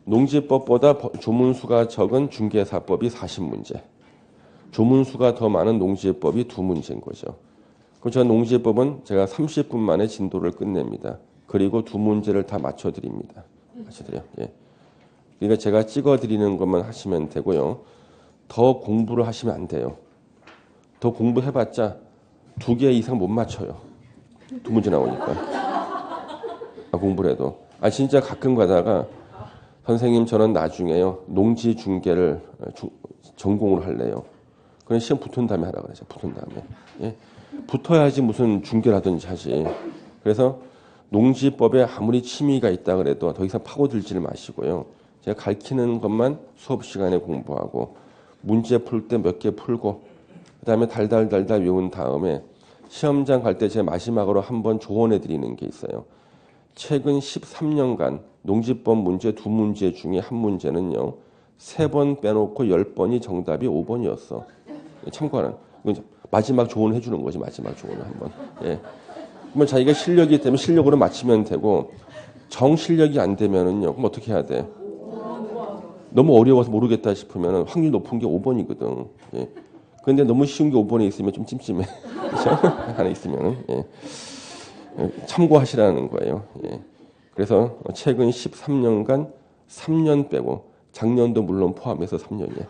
농지법보다 조문수가 적은 중개사법이 40문제. 조문수가 더 많은 농지법이 2문제인 거죠. 그럼 저 농지법은 제가 30분 만에 진도를 끝냅니다. 그리고 2문제를 다 맞춰드립니다. 아시죠? 예. 그러니까 제가 찍어드리는 것만 하시면 되고요. 더 공부를 하시면 안 돼요. 더 공부해봤자 2개 이상 못 맞춰요. 2문제 나오니까. 공부를 해도. 진짜 가끔 가다가 선생님 저는 나중에요. 농지 중개를 전공을 할래요. 그럼 시험 붙은 다음에 하라 그러죠. 붙은 다음에. 예? 붙어야지 무슨 중개를 하든지 하지. 그래서 농지법에 아무리 취미가 있다 그래도 더 이상 파고들지를 마시고요. 제가 가르치는 것만 수업 시간에 공부하고 문제 풀 때 몇 개 풀고 그다음에 달달달달 외운 다음에 시험장 갈 때 제가 마지막으로 한번 조언해 드리는 게 있어요. 최근 13년간 농지법 문제 2문제 중에 한 문제는요. 3번 빼놓고 10번이 정답이 5번이었어. 참고하는. 마지막 조언을 해주는 거지. 마지막 조언을 한번. 예. 그러면 자기가 실력이 되면 실력으로 맞추면 되고 정 실력이 안 되면은요. 그럼 어떻게 해야 돼? 너무 어려워서 모르겠다 싶으면 확률 높은 게 5번이거든. 예. 그런데 너무 쉬운 게 5번에 있으면 좀 찜찜해. 그렇죠? 하나 있으면은. 예. 참고하시라는 거예요. 예. 그래서 최근 13년간 3년 빼고 작년도 물론 포함해서 3년이에요.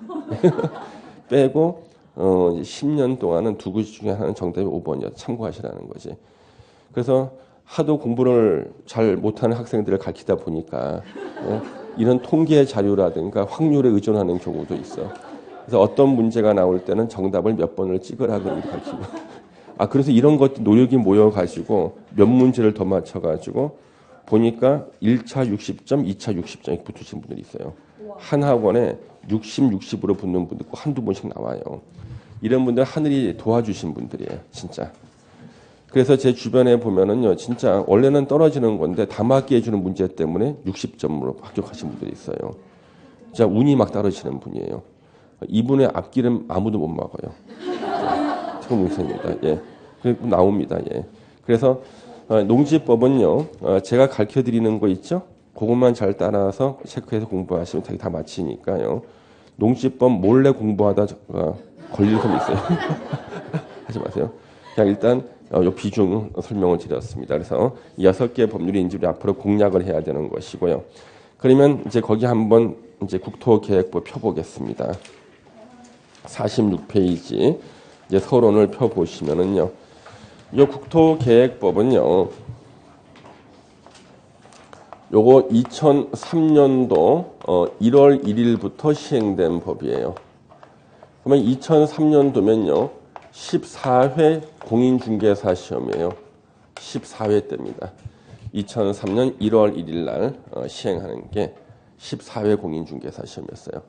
빼고 10년 동안은 2개 중에 하나는 정답이 5번이었다. 참고하시라는 거지. 그래서 하도 공부를 잘 못하는 학생들을 가르치다 보니까 이런 통계 자료라든가 확률에 의존하는 경우도 있어. 그래서 어떤 문제가 나올 때는 정답을 몇 번을 찍으라고 이렇게 가르치고. 그래서 이런 것 노력이 모여가지고 몇 문제를 더 맞춰가지고 보니까 1차 60점, 2차 60점 이렇게 붙으신 분들이 있어요. 한 학원에 60, 60으로 붙는 분도 있고 한두 번씩 나와요. 이런 분들 하늘이 도와주신 분들이에요. 진짜. 그래서 제 주변에 보면은요. 진짜 원래는 떨어지는 건데 다 맞게 해주는 문제 때문에 60점으로 합격하신 분들이 있어요. 진짜 운이 막 떨어지는 분이에요. 이분의 앞길은 아무도 못 막아요. 처음 문제입니다. 예. 나옵니다. 예. 그래서 농지법은요. 제가 가르쳐 드리는 거 있죠? 그것만 잘 따라서 체크해서 공부하시면 되게 다 맞히니까요. 농지법 몰래 공부하다 걸릴 수 있어요. 하지 마세요. 그냥 일단 요 비중 설명을 드렸습니다. 그래서 6개 법률이 이제 우리 앞으로 공략을 해야 되는 것이고요. 그러면 이제 거기 한번 이제 국토계획법 펴보겠습니다. 46페이지 이제 서론을 펴보시면은요. 이 국토계획법은요. 요거 2003년도 1월 1일부터 시행된 법이에요. 그러면 2003년도면요. 14회 공인중개사 시험이에요. 14회 때입니다. 2003년 1월 1일 날 시행하는 게 14회 공인중개사 시험이었어요.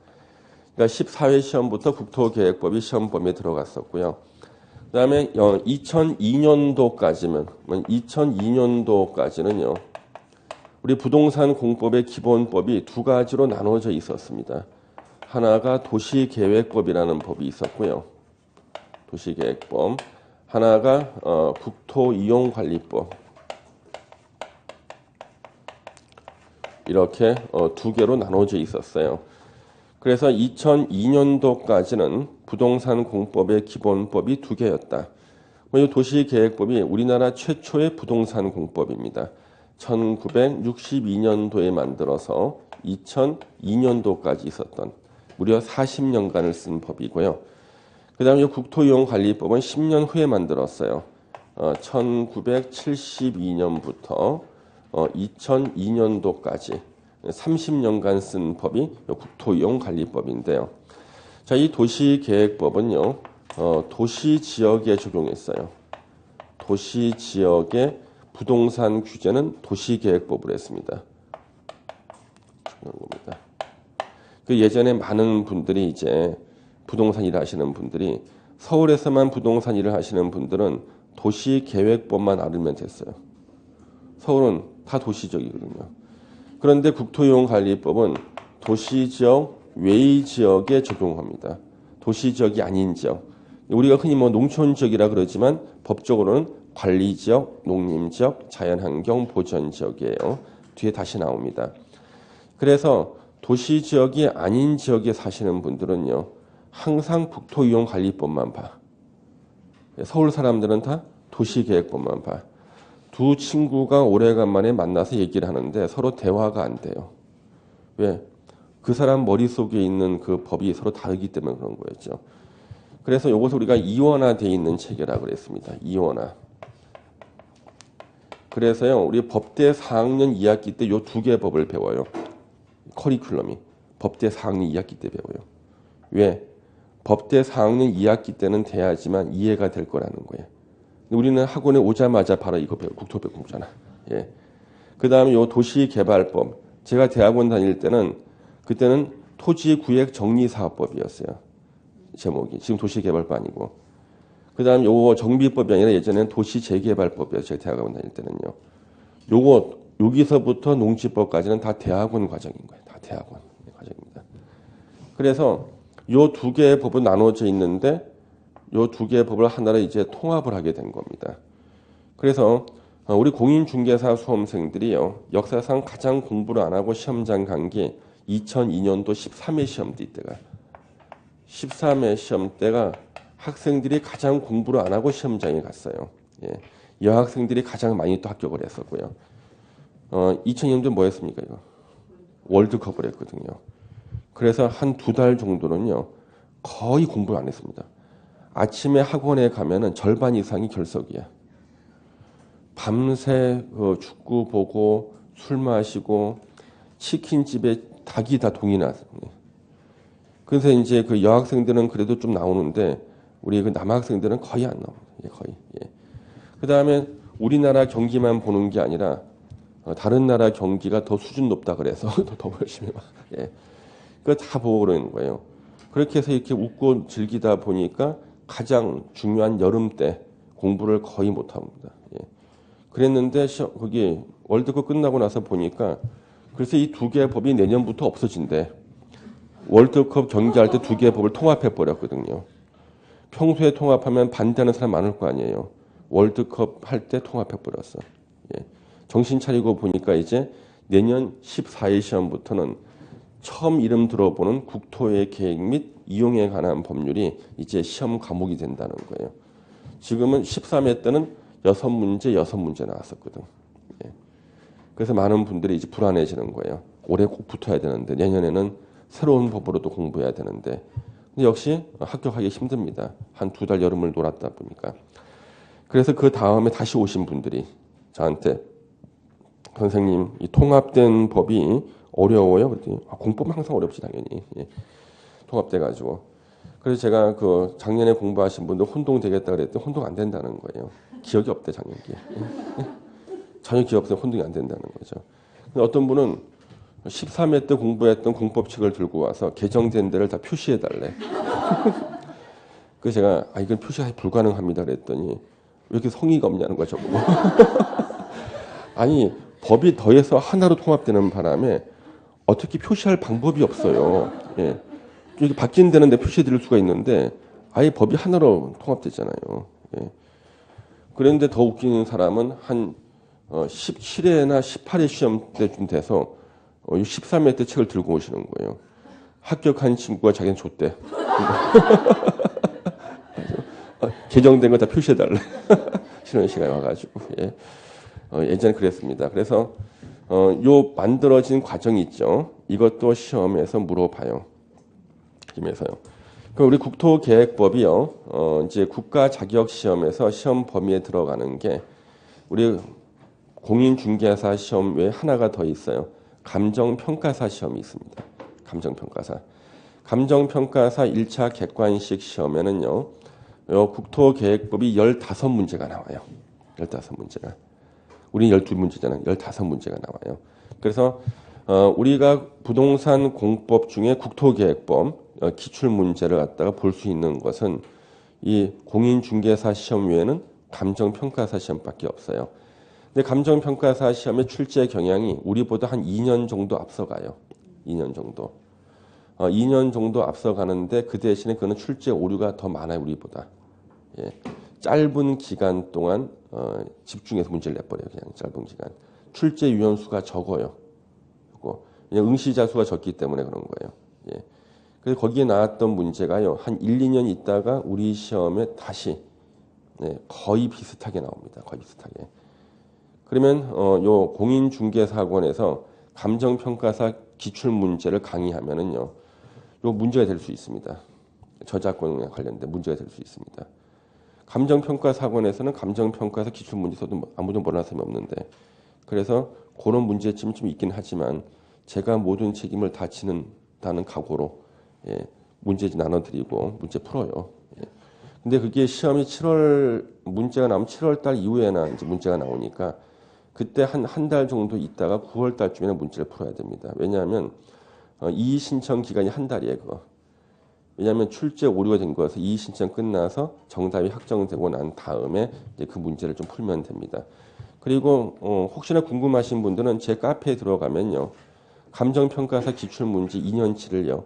그러니까 14회 시험부터 국토계획법이 시험 범위에 들어갔었고요. 그다음에 2002년도까지는요. 우리 부동산 공법의 기본법이 2가지로 나눠져 있었습니다. 하나가 도시계획법이라는 법이 있었고요. 도시계획법. 하나가 국토이용관리법. 이렇게 2개로 나눠져 있었어요. 그래서 2002년도까지는 부동산 공법의 기본법이 2개였다. 이 도시계획법이 우리나라 최초의 부동산 공법입니다. 1962년도에 만들어서 2002년도까지 있었던 무려 40년간을 쓴 법이고요. 그 다음에 국토이용관리법은 10년 후에 만들었어요. 1972년부터 2002년도까지 30년간 쓴 법이 국토이용관리법인데요. 자, 이 도시계획법은요, 도시지역에 적용했어요. 도시지역의 부동산 규제는 도시계획법으로 했습니다. 겁니다. 그 예전에 많은 분들이 이제 부동산 일을 하시는 분들이 서울에서만 부동산 일을 하시는 분들은 도시계획법만 알면 됐어요. 서울은 다 도시지역이거든요. 그런데 국토이용관리법은 도시지역 외의 지역에 적용합니다. 도시지역이 아닌 지역. 우리가 흔히 농촌지역이라 그러지만 법적으로는 관리지역, 농림지역, 자연환경 보전지역이에요. 뒤에 다시 나옵니다. 그래서 도시지역이 아닌 지역에 사시는 분들은요. 항상 국토이용관리법만 봐. 서울 사람들은 다 도시계획법만 봐. 두 친구가 오래간만에 만나서 얘기를 하는데 서로 대화가 안 돼요. 왜? 그 사람 머릿속에 있는 그 법이 서로 다르기 때문에 그런 거였죠. 그래서 이것을 우리가 이원화되어 있는 체계라고 그랬습니다. 이원화. 그래서요, 우리 법대 4학년 2학기 때 요 두 개의 법을 배워요. 커리큘럼이. 법대 4학년 2학기 때 배워요. 왜? 법대 4학년 2학기 때는 돼야지만 이해가 될 거라는 거예요. 우리는 학원에 오자마자 바로 이거 배워, 국토법 공부잖아. 예. 그 다음에 요 도시개발법. 제가 대학원 다닐 때는 그때는 토지구획정리사업법이었어요. 제목이. 지금 도시개발법 아니고. 그 다음에 요거 정비법이 아니라 예전에는 도시재개발법이었어요. 제가 대학원 다닐 때는요. 요거 여기서부터 농지법까지는 다 대학원 과정인 거예요. 다 대학원 과정입니다. 그래서 요 두 개의 법은 나눠져 있는데 요 두 개의 법을 하나로 이제 통합을 하게 된 겁니다. 그래서 우리 공인중개사 수험생들이요. 역사상 가장 공부를 안 하고 시험장 간 게 2002년도 13회 시험 때가 13회 시험 때가 학생들이 가장 공부를 안 하고 시험장에 갔어요. 예. 여학생들이 가장 많이 또 합격을 했었고요. 2002년도 뭐 했습니까? 이거? 월드컵을 했거든요. 그래서 한 두 달 정도는요. 거의 공부를 안 했습니다. 아침에 학원에 가면은 절반 이상이 결석이야. 밤새 축구 보고 술 마시고 치킨집에 닭이 다 동이 났어요. 그래서 이제 그 여학생들은 그래도 좀 나오는데 우리 그 남학생들은 거의 안 나옵니다. 예, 거의. 예. 그 다음에 우리나라 경기만 보는 게 아니라 다른 나라 경기가 더 수준 높다 그래서 더 열심히 봐. 예. 그거 다 보고 그러는 거예요. 그렇게 해서 이렇게 웃고 즐기다 보니까 가장 중요한 여름 때 공부를 거의 못 합니다. 예. 그랬는데 거기 월드컵 끝나고 나서 보니까 그래서 이 두 개의 법이 내년부터 없어진대. 월드컵 경기할 때 두 개의 법을 통합해 버렸거든요. 평소에 통합하면 반대하는 사람 많을 거 아니에요. 월드컵 할 때 통합해 버렸어. 예. 정신 차리고 보니까 이제 내년 14회 시험부터는 처음 이름 들어보는 국토의 계획 및 이용에 관한 법률이 이제 시험 과목이 된다는 거예요. 지금은 13회 때는 6문제 나왔었거든. 예. 그래서 많은 분들이 이제 불안해지는 거예요. 올해 꼭 붙어야 되는데 내년에는 새로운 법으로 또 공부해야 되는데 근데 역시 합격하기 힘듭니다. 한 두 달 여름을 놀았다 보니까. 그래서 그 다음에 다시 오신 분들이 저한테 선생님 이 통합된 법이 어려워요. 그랬더니 공법은 항상 어렵지 당연히. 예. 통합돼가지고. 그래서 제가 그 작년에 공부하신 분들 혼동 되겠다 그랬더니 혼동 안 된다는 거예요. 기억이 없대 작년기에. 예. 전혀 기억 없어요. 혼동이 안 된다는 거죠. 근데 어떤 분은 13회 때 공부했던 공법책을 들고 와서 개정된 데를 다 표시해달래. 그래서 제가 이건 표시가 불가능합니다 그랬더니 왜 이렇게 성의가 없냐는 거죠. 아니 법이 더해서 하나로 통합되는 바람에 어떻게 표시할 방법이 없어요. 예. 이게 바뀐 데는 내 표시해드릴 수가 있는데 아예 법이 하나로 통합되잖아요. 예. 그런데 더 웃기는 사람은 한 17회나 18회 시험 때쯤 돼서 13회 때 책을 들고 오시는 거예요. 합격한 친구가 자기는 줬대. 개정된 거 다 표시해달래. 쉬는 시간에 와가지고. 예. 예전에 그랬습니다. 그래서 요 만들어진 과정이 있죠. 이것도 시험에서 물어봐요. 시험에서요. 그럼 우리 국토계획법이요. 이제 국가 자격 시험에서 시험 범위에 들어가는 게 우리 공인중개사 시험 외에 하나가 더 있어요. 감정평가사 시험이 있습니다. 감정평가사. 감정평가사 1차 객관식 시험에는요. 요 국토계획법이 15문제가 나와요. 15문제가. 우리는 12문제잖아요. 15문제가 나와요. 그래서 우리가 부동산 공법 중에 국토계획법 기출문제를 갖다가 볼 수 있는 것은 이 공인중개사 시험 외에는 감정평가사 시험밖에 없어요. 근데 감정평가사 시험의 출제 경향이 우리보다 한 2년 정도 앞서가요. 2년 정도. 2년 정도 앞서가는데 그 대신에 그거는 출제 오류가 더 많아요. 우리보다. 예. 짧은 기간 동안 집중해서 문제를 내버려요. 그냥 짧은 기간. 출제 유연수가 적어요. 그냥 응시자 수가 적기 때문에 그런 거예요. 예. 그래서 거기에 나왔던 문제가요. 한 1, 2년 있다가 우리 시험에 다시 거의 비슷하게 나옵니다. 거의 비슷하게. 그러면 요 공인중개사건에서 감정평가사 기출문제를 강의하면은요, 요 문제가 될 수 있습니다. 저작권에 관련된 문제가 될 수 있습니다. 감정평가사건에서는 감정평가사 기출문제 써도 아무도 모르는 사람이 없는데, 그래서 그런 문제점이 좀 있긴 하지만 제가 모든 책임을 다 지는다는 각오로 문제 나눠드리고 문제 풀어요. 근데 그게 시험이 7월 문제가 나오면 7월 달 이후에나 이제 문제가 나오니까 그때 한 달 정도 있다가 9월 달쯤에는 문제를 풀어야 됩니다. 왜냐하면 이의 신청 기간이 한 달이에요. 그거. 왜냐하면 출제 오류가 된 거여서 이의 신청 끝나서 정답이 확정되고 난 다음에 이제 그 문제를 좀 풀면 됩니다. 그리고 혹시나 궁금하신 분들은 제 카페에 들어가면요, 감정평가사 기출문제 2년치를요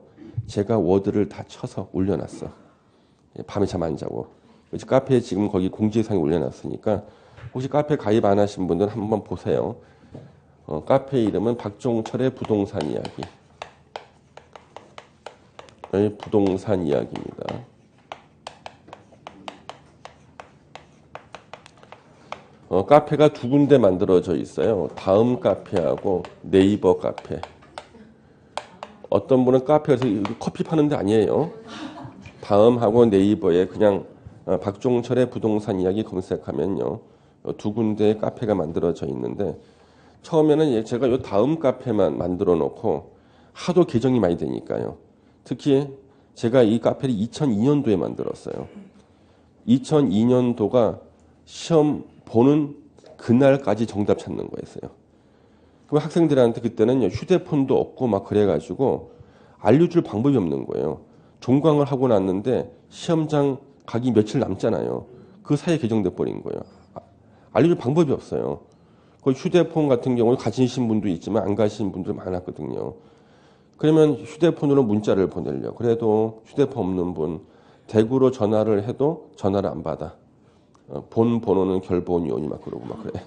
제가 워드를 다 쳐서 올려놨어. 밤에 잠 안 자고. 그래서 카페에 지금 거기 공지사항에 올려놨으니까 혹시 카페 가입 안 하신 분들은 한번 보세요. 카페 이름은 박종철의 부동산 이야기. 부동산 이야기입니다. 카페가 두 군데 만들어져 있어요. 다음 카페하고 네이버 카페. 어떤 분은 카페에서 커피 파는 데 아니에요. 다음하고 네이버에 그냥 박종철의 부동산 이야기 검색하면요, 두 군데의 카페가 만들어져 있는데 처음에는 제가 요 다음 카페만 만들어 놓고 하도 계정이 많이 되니까요. 특히 제가 이 카페를 2002년도에 만들었어요. 2002년도가 시험 보는 그날까지 정답 찾는 거였어요. 그럼 학생들한테 그때는 휴대폰도 없고 막 그래가지고 알려줄 방법이 없는 거예요. 종강을 하고 났는데 시험장 가기 며칠 남잖아요. 그 사이에 개정돼 버린 거예요. 알려줄 방법이 없어요. 그 휴대폰 같은 경우는 가지신 분도 있지만 안 가신 분들 많았거든요. 그러면 휴대폰으로 문자를 보내려고. 그래도 휴대폰 없는 분 대구로 전화를 해도 전화를 안 받아. 본 번호는 결번이오니 막 그러고 막 그래.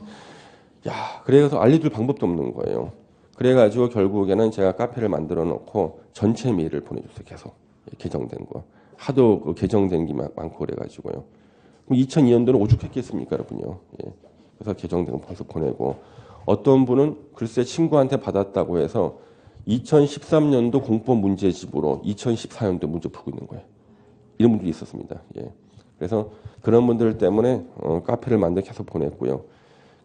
야, 그래서 알려줄 방법도 없는 거예요. 그래가지고 결국에는 제가 카페를 만들어 놓고 전체 메일을 보내줬어요. 계속 개정된 거. 하도 그 개정된 게 많고 그래가지고요. 그럼 2002년도는 오죽했겠습니까, 여러분요. 예. 그래서 개정된 거 벌써 보내고 어떤 분은 글쎄 친구한테 받았다고 해서 2013년도 공법 문제집으로 2014년도 문제 풀고 있는 거예요. 이런 분들이 있었습니다. 예. 그래서 그런 분들 때문에 카페를 만들어 계속 보냈고요.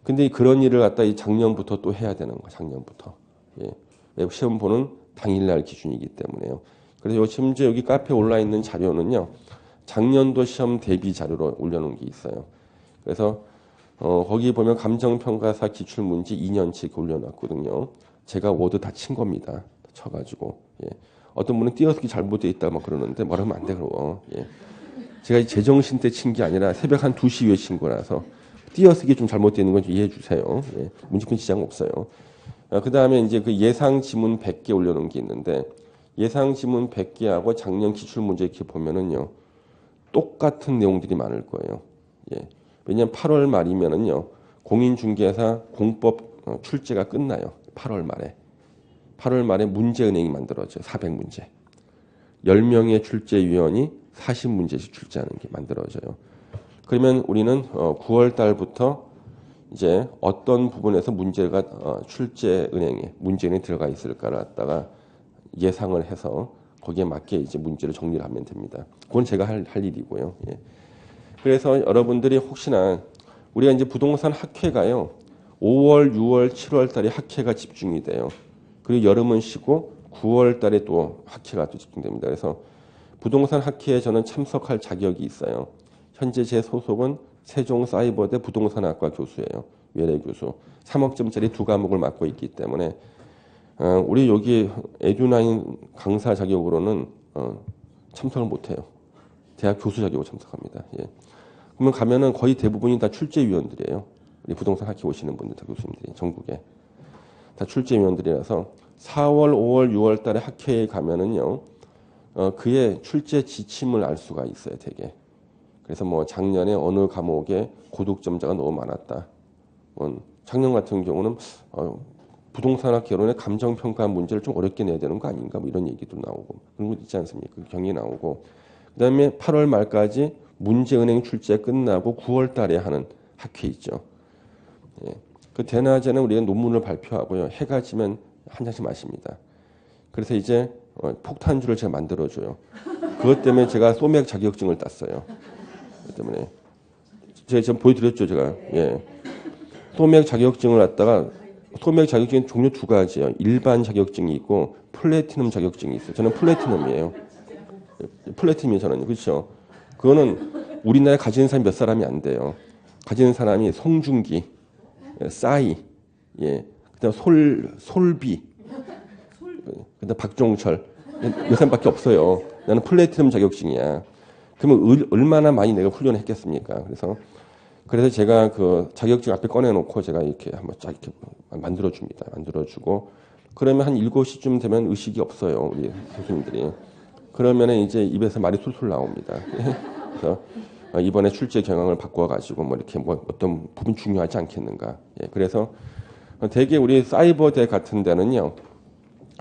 근데 그런 일을 갖다 이 작년부터 또 해야 되는 거예요. 작년부터. 예. 시험 보는 당일날 기준이기 때문에요. 그래서 심지어 여기 카페에 올라 있는 자료는요, 작년도 시험 대비 자료로 올려놓은 게 있어요. 그래서 거기 보면 감정평가사 기출문제 2년치 올려놨거든요. 제가 워드 다 친 겁니다. 쳐가지고. 예. 어떤 분은 띄어쓰기 잘못되어 있다 막 그러는데 뭐라면 안 돼, 그럼. 예. 제가 제정신 때 친 게 아니라 새벽 한 2시 이후에 친 거라서 띄어쓰기 좀 잘못되어 있는 건 좀 이해해 주세요. 예. 문제편 지장 없어요. 그 다음에 이제 그 예상 지문 100개 올려놓은 게 있는데 예상 지문 100개하고 작년 기출문제 이렇게 보면은요, 똑같은 내용들이 많을 거예요. 예. 왜냐하면 8월 말이면은요, 공인중개사 공법 출제가 끝나요. 8월 말에. 8월 말에 문제은행이 만들어져요. 400문제. 10명의 출제위원이 40문제씩 출제하는 게 만들어져요. 그러면 우리는 9월 달부터 이제 어떤 부분에서 문제가 출제은행에 문제은행에 들어가 있을까를 갖다가 예상을 해서 거기에 맞게 이제 문제를 정리를 하면 됩니다. 그건 제가 할 일이고요. 예. 그래서 여러분들이 혹시나 우리가 이제 부동산 학회가요, 5월, 6월, 7월 달에 학회가 집중이 돼요. 그리고 여름은 쉬고 9월 달에 또 학회가 또 집중됩니다. 그래서 부동산 학회에 저는 참석할 자격이 있어요. 현재 제 소속은 세종사이버대 부동산학과 교수예요. 외래 교수. 3억점짜리 2과목을 맡고 있기 때문에 우리 여기 에듀나인 강사 자격으로는 참석을 못해요. 대학 교수 자격으로 참석합니다. 예. 그러면 가면은 거의 대부분이 다 출제위원들이에요. 우리 부동산 학회 오시는 분들 다 교수님들이 전국에 다 출제위원들이라서 4월, 5월, 6월 달에 학회에 가면은요, 그의 출제 지침을 알 수가 있어요, 되게. 그래서 뭐 작년에 어느 과목에 고득점자가 너무 많았다. 작년 같은 경우는 부동산학 개론의 감정평가 문제를 좀 어렵게 내야 되는 거 아닌가, 뭐 이런 얘기도 나오고 그런 거 있지 않습니까? 그 경이 나오고 그다음에 8월 말까지 문제은행 출제 끝나고 9월 달에 하는 학회 있죠. 예. 그 대낮에는 우리가 논문을 발표하고요. 해가 지면 한 잔씩 마십니다. 그래서 이제 폭탄주를 제가 만들어줘요. 그것 때문에 제가 소맥 자격증을 땄어요. 그것 때문에 제가 보여드렸죠, 제가. 예. 소맥 자격증을 갖다가 소맥 자격증은 종류 두 가지예요. 일반 자격증이 있고 플래티넘 자격증이 있어요. 저는 플래티넘이에요. 플래티넘이 저는 그렇죠. 그거는 우리나라에 가진 사람이 몇 사람이 안 돼요. 가진 사람이 송중기, 싸이, 예, 그다음 솔비, 그다음 박종철 이 사람밖에 없어요. 나는 플래티넘 자격증이야. 그러면 얼마나 많이 내가 훈련을 했겠습니까? 그래서 제가 그 자격증 앞에 꺼내놓고 제가 이렇게 한번 쫙 이렇게 만들어줍니다. 만들어주고 그러면 한 7시쯤 되면 의식이 없어요. 우리 교수님들이. 그러면은 이제 입에서 말이 술술 나옵니다. 그래서 이번에 출제 경향을 바꿔가지고 뭐 이렇게 뭐 어떤 부분 중요하지 않겠는가. 예, 그래서 되게 우리 사이버대 같은 데는요.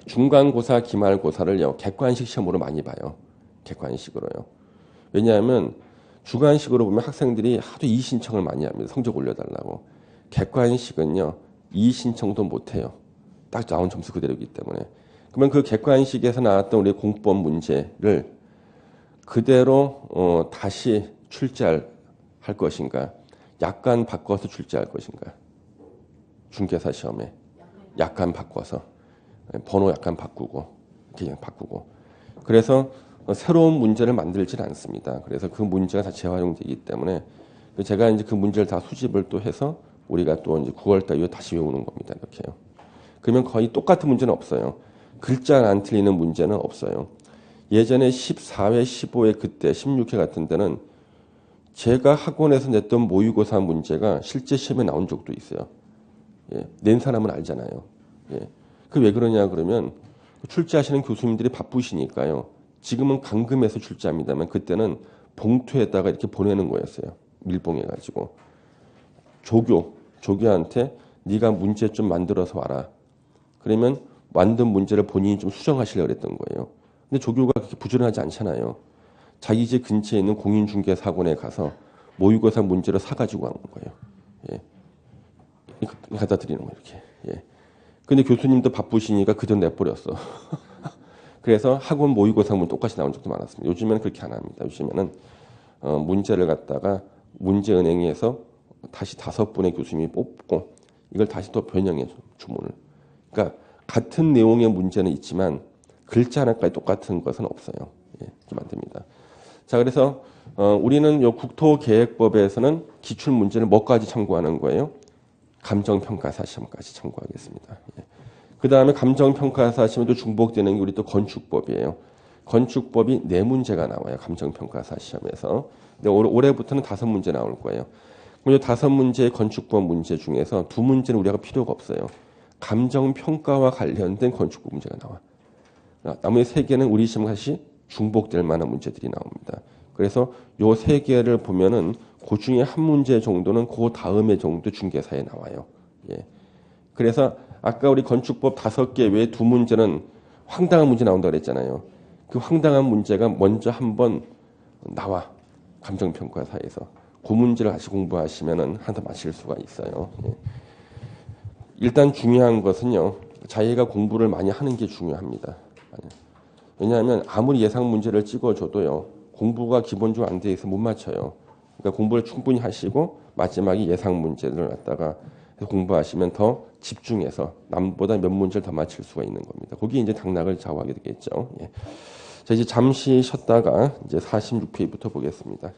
중간고사, 기말고사를요. 객관식 시험으로 많이 봐요. 객관식으로요. 왜냐하면 주관식으로 보면 학생들이 하도 이의신청을 많이 합니다. 성적 올려달라고. 객관식은요. 이의신청도 못해요. 딱 나온 점수 그대로이기 때문에. 그러면 그 객관식에서 나왔던 우리 공법 문제를 그대로 다시 출제할 것인가. 약간 바꿔서 출제할 것인가. 중개사 시험에 약간 바꿔서 번호 약간 바꾸고 그냥 바꾸고. 그래서 새로운 문제를 만들지는 않습니다. 그래서 그 문제가 다 재활용되기 때문에 제가 이제 그 문제를 다 수집을 또 해서 우리가 또 이제 9월달 이후에 다시 외우는 겁니다. 이렇게요. 그러면 거의 똑같은 문제는 없어요. 글자가 안 틀리는 문제는 없어요. 예전에 14회, 15회 그때 16회 같은 데는 제가 학원에서 냈던 모의고사 문제가 실제 시험에 나온 적도 있어요. 예, 낸 사람은 알잖아요. 예. 그 왜 그러냐 그러면 출제하시는 교수님들이 바쁘시니까요. 지금은 감금해서 출제합니다만 그때는 봉투에다가 이렇게 보내는 거였어요. 밀봉해가지고. 조교한테 네가 문제 좀 만들어서 와라. 그러면 만든 문제를 본인이 좀 수정하시려고 그랬던 거예요. 근데 조교가 그렇게 부지런하지 않잖아요. 자기 집 근처에 있는 공인중개사건에 가서 모의고사 문제를 사가지고 간 거예요. 예. 갖다 드리는 거예요. 이렇게. 예. 근데 교수님도 바쁘시니까 그대로 내버렸어. 그래서 학원 모의고사문 똑같이 나온 적도 많았습니다. 요즘에는 그렇게 안 합니다. 요즘에는 문제를 갖다가 문제은행에서 다시 5분의 교수님이 뽑고 이걸 다시 또 변형해 줘 주문을. 그러니까 같은 내용의 문제는 있지만 글자 하나까지 똑같은 것은 없어요. 예, 이렇게 만듭니다. 자, 그래서 우리는 요 국토계획법에서는 기출 문제를 뭐까지 참고하는 거예요? 감정평가사 시험까지 참고하겠습니다. 예. 그 다음에 감정평가사 시험에도 중복되는 게 우리 또 건축법이에요. 건축법이 4문제가 나와요. 감정평가사 시험에서. 근데 올해부터는 5문제 나올 거예요. 그럼 이 5문제의 건축법 문제 중에서 2문제는 우리가 필요가 없어요. 감정평가와 관련된 건축법 문제가 나와. 나머지 3개는 우리 시험 같이 중복될 만한 문제들이 나옵니다. 그래서 요 3개를 보면은 그 중에 한 문제 정도는 그 다음에 정도 중개사에 나와요. 예. 그래서 아까 우리 건축법 5개 외에 2문제는 황당한 문제 나온다고 그랬잖아요. 그 황당한 문제가 먼저 한번 나와. 감정평가사에서. 그 문제를 다시 공부하시면은 하나 맞힐 수가 있어요. 예. 일단 중요한 것은요. 자기가 공부를 많이 하는 게 중요합니다. 왜냐하면 아무리 예상 문제를 찍어줘도요. 공부가 기본적으로 안 돼 있어서 못 맞춰요. 그러니까 공부를 충분히 하시고 마지막에 예상 문제를 갖다가 공부하시면 더 집중해서 남보다 몇 문제를 더 맞출 수가 있는 겁니다. 거기에 이제 당락을 좌우하게 되겠죠. 예. 자, 이제 잠시 쉬었다가 이제 46페이지부터 보겠습니다.